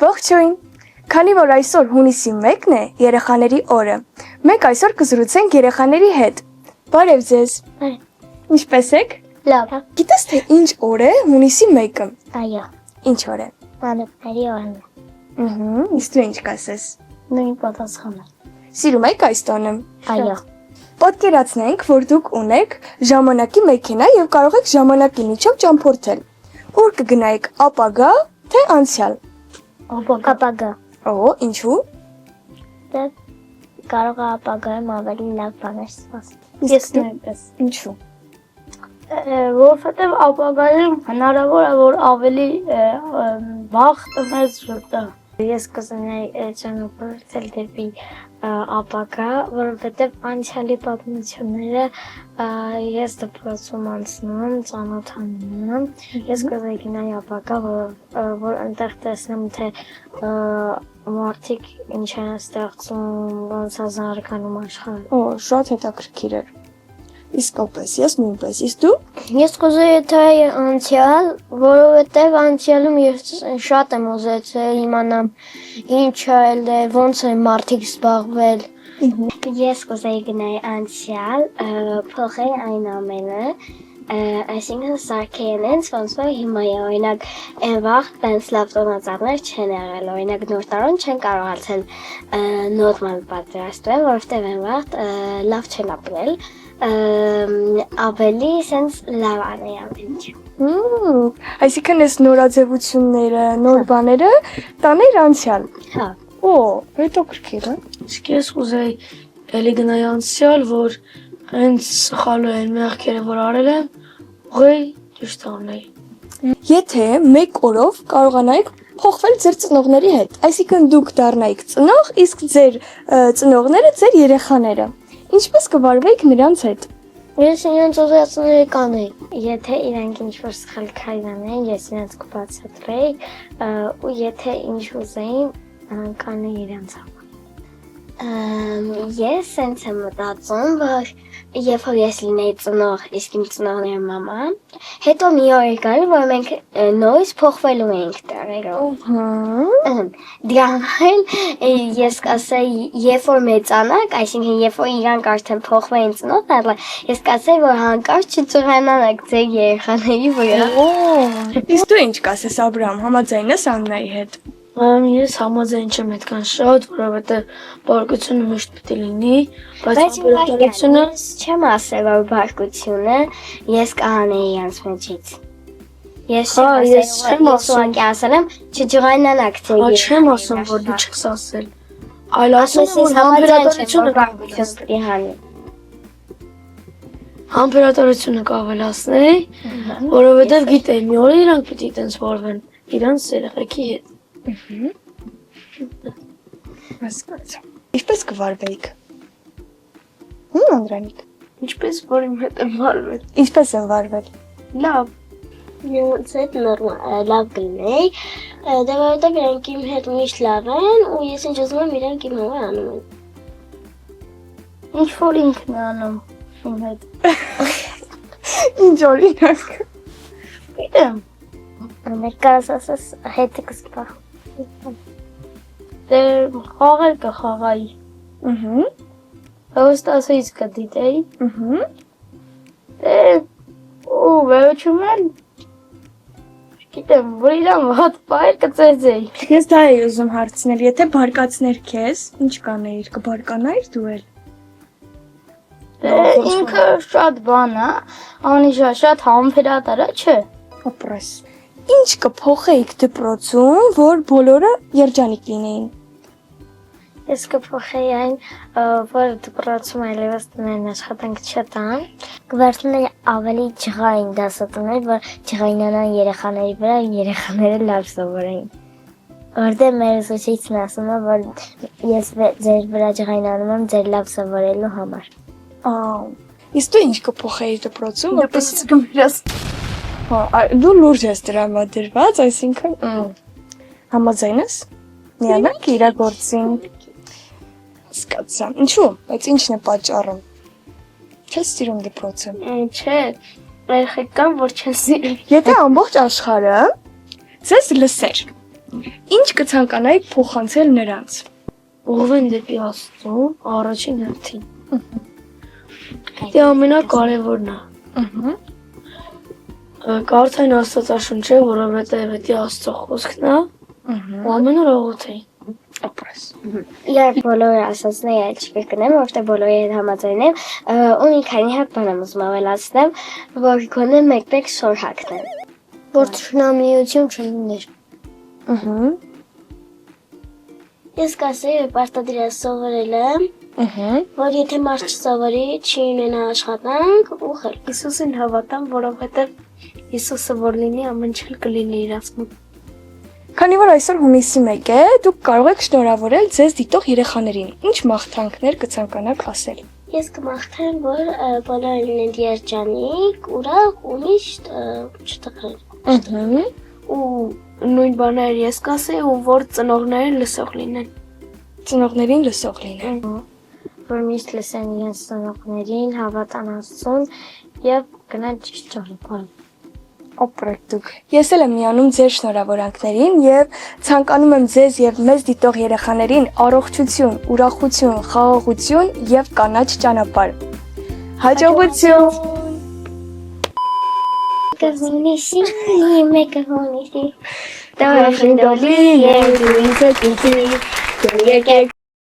Ողջույն։ Քանի որ այսօր հունիսի 1-ն է, երեխաների օրը, մենք այսօր կզրուցենք երեխաների հետ։ Բարև ձեզ։ Ինչպե՞ս եք։ Լավ։ Գիտես թե ինչ օր է հունիսի 1-ը։ Այո։ Ինչ օր է։ Մանուկների օրն է։ Իսկ դու ինչ կասես։ Նույն պատասխանը։ Սիրում եք այս տոնը։ Այո։ Պատկերացնենք, որ դուք ունեք ժամանակի մեքենա եւ կարող եք ժամանակի միջով ճամփորդել։ Ուր կգնայիք, ապագա թե անցյալ։ Ապագա։ Օ, ինչու։ Դե կարող է ապագայում ավելի լավ բաներ սպասել։ Ես նույնպես։ Ինչու։ Որովհետև ապագայում հնարավոր է որ ավելի վաղ տվես ժպտա։ Ես կուզենայի ճանապարհորդել դեպի ապագա, որովհետև անցյալի պատմությունները ես դպրոցում անցնում, ծանոթանում։ Ես կուզեի գնալ ապագա, որ այնտեղ տեսնեմ, թե մարդիկ ինչ են ստեղծում, ոնց է զարգանում աշխարհը։ Օ, շատ հետաքրքիր է։ Իսկապես, ես նույնպես։ Իսկ դու։ Ես կուզեի թե անցյալ, որովհետև անցյալում ես շատ եմ ուզեցել իմանամ ինչ է, ոնց են մարդիկ զբաղվել։ Ես կուզեի գնալ անցյալ, փոխել այն ամենը, այսինքն սարքել ինձ, ոնց որ հիմա է, օրինակ, այն վաղ տենց լավ տոնածառներ չեն եղել, օրինակ նոր տարում չեն կարողացել նորմալ պատրաստվել, որովհետև այն վաղ լավ չեն ապրել, ավելի սենց լավ անել ամեն։ Այսինքն այս նորաձևությունները, նոր բաները տաներ անցյալ։ Հա։ Օ, հետաքրքիր է։ Իսկ ես կուզեի էլի գնալ անցյալ, որ հենց սխալը այն մեղքերը, որ արել եմ, ուղղի ճիշտ անեի։ Եթե մեկ օրով կարողանայիք փոխվել ձեր ծնողների հետ, այսինքն դուք դառնայիք ծնող, իսկ ձեր ծնողները ձեր երեխաները, ինչպես կվարվեիք նրանց հետ։ Ես իրենց ուզեցնեի կանեի։ Եթե իրենք ինչ-որ սխալ քայլ անեն, ես իրենց կբացատրեի, ու եթե ինչ ուզեին, կանեի իրենց համար։ Ես սենց եմ մտածում, որ երբ որ ես լինեի ծնող, իսկ իմ ծնողները մաման, հետո մի օր եկար, որ մենք նորից փոխվելու էինք տեղերով։ Դրա համար ես կասեի, երբ որ մեծանաք, այսինքն երբ որ իրանք արդեն փոխվեին ծնողները, ես կասեի, որ հանկարծ չծուղանանաք ձեր երեխաների վրա։ Իսկ դու ինչ կասես Աբրահամ, համաձայն ես Աննայի հետ։ Ես համաձայն չեմ այդքան շատ, որովհետև բարկությունը միշտ պետք է լինի, բայց բարկությունը չեմ ասել, որ բարկությունը ես կանեի իրենց մեջից։ Ես չեմ ասել եմ, չջղայնանաք թե ես չեմ ասում, որ դու չես ասել, այլ ասում եմ, որ համբերատարությունը բարկությունը համբերատարությունը կավելացնեի, որովհետև գիտեի, մի օր իրանք պետք է տենց վարվեն իրանց երեխեքի հետ։ Հասկացա։ Ինչպես կվարվեիք։ Անդրանիկ։ Ինչպես որ իմ հետ եմ վարվել։ Ինչպես են վարվել։ լավ։ Ես հետ նորմալ լավ գնեի, դե որովհետև իրենք իմ հետ միշտ լավ են ու ես ինչ ուզում եմ իրենք իմ համար անում են։ Ինչ որ ինքն է անում իմ հետ։ Ինչ օրինակ։ Գիտեմ։ Ներկայս ասես հետը կսպա։ Դե խաղալ կխաղայի։ Հոստը ասեից կդիտեի։ Դե ու վերջում էլ գիտեմ, որ իրան վատ բայր կծեծեի։ Ես դա էի ուզում հարցնել, եթե բարկացներ քեզ, ինչ կանեիր, կբարկանայիր դու էլ։ Ինքը շատ բան է, անիշա շատ համբերատար է, չէ։ Ապրես։ Ինչ կփոխեիք դպրոցում, որ բոլորը երջանիկ լինեին։ Ես կփոխեի այն, որ դպրոցում այլևս տներն աշխատանք չտան, կվերցնեի ավելի ջղային դասատուներ, որ ջղայնանան երեխաների վրա, երեխաները լավ սովորեին։ Որտեղ մեր ուսուցիչն ասում է, որ ես ձեր վրա ջղայնանում եմ ձեր լավ սովորելու համար։ Իսկ դու ինչ կփոխեիր դպրոցում, որպեսզի գմրես։ Դու լուրջ ես տրամադրված, այսինքն համաձայն ես։ Միանանք իրագործենք։ Հասկացա։ Ինչու՞, բայց ի՞նչն է պատճառը։ Չես սիրում դպրոցը։ Չէ, երեխեքան որ չեն սիրում։ Եթե ամբողջ աշխարհը ձեզ լսեր, Ինչ կցանկանայիք փոխանցել նրանց։ Ուղղվեն դեպի Աստծուն առաջին հերթին։ Դա ամենակարևորն է։ Կարդային Աստվածաշունչը, որովհետև դա Աստծո խոսքն է, ու ամեն օր աղոթեին։ Ապրես։ Երբ բոլորը ասացնեի չկրկնեմ, որտեղ բոլորի հետ համաձայնեմ, ու մի քանի հատ բան եմ ուզում ավելացնեմ, որ գոնե մեկ-մեկ սոր հագնեմ։ Որ ճշնամիություն չլիներ։ Ես կասեի, որ պարտադիր սովորել եմ, որ եթե մարդ չսովորի, չի ունենա աշխատանք ու խել։ Հիսուսին հավատամ, որովհետև Հիսուսը որ լինի, ամեն ինչ կլինի իրաց մոտ։ Քանի որ այսօր հունիսի 1 է, դուք կարող եք շնորհավորել ձեզ դիտող երեխաներին։ Ինչ մաղթանքներ կցանկանաք ասել։ Ես կմաղթեմ, որ բոլորը լինեն երջանիկ, ուրախ ու միշտ չտխրել։ Ու նույն բաները ես կասեի, ու որ ծնողները լսող լինեն։ Ծնողներին լսող լինեն։ Որ միշտ լսեն իրենց ծնողներին, հավատան Աստծուն եւ գնան ճիշտ ճանապարհով։ Ապրեք դուք։ Ես էլ եմ միանում ձեր շնորհավորանքներին եւ ցանկանում եմ ձեզ եւ մեզ դիտող երեխաներին առողջություն, ուրախություն, խաղաղություն եւ կանաչ ճանապարհ։ Հաջողություն։ Կզունիսի, մեկը հունիսի։ Դարախնդոլի եւ դու ինձ եկի։ Երկեր